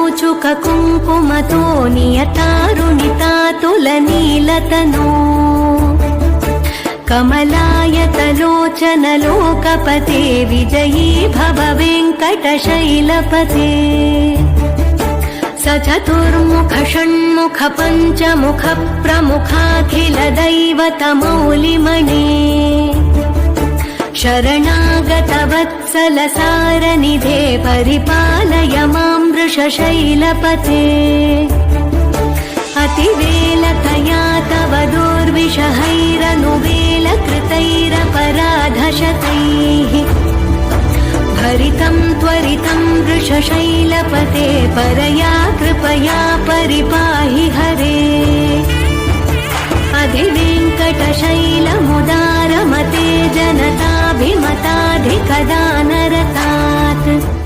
कौचुक कुङ्कुमतो नियतारुणितातुलनीलतनो कमलायतलोचन लोकपते विजयी भव वेङ्कटशैलपते स चतुर्मुख षण्मुख पञ्चमुख प्रमुखाखिल दैवतमौलिमणे शरणागत वत्सल सारनिधे परिपालय मां वृषशैलपते अतिवेलतया तव दुर्विषहैरनुवेलकृतैरपराधशतैः भरितं त्वरितं वृषशैलपते परया कृपया परिपाहि हरे अधिवेङ्कटशैलमुदारमते जनताभिमताधिकदानरतात्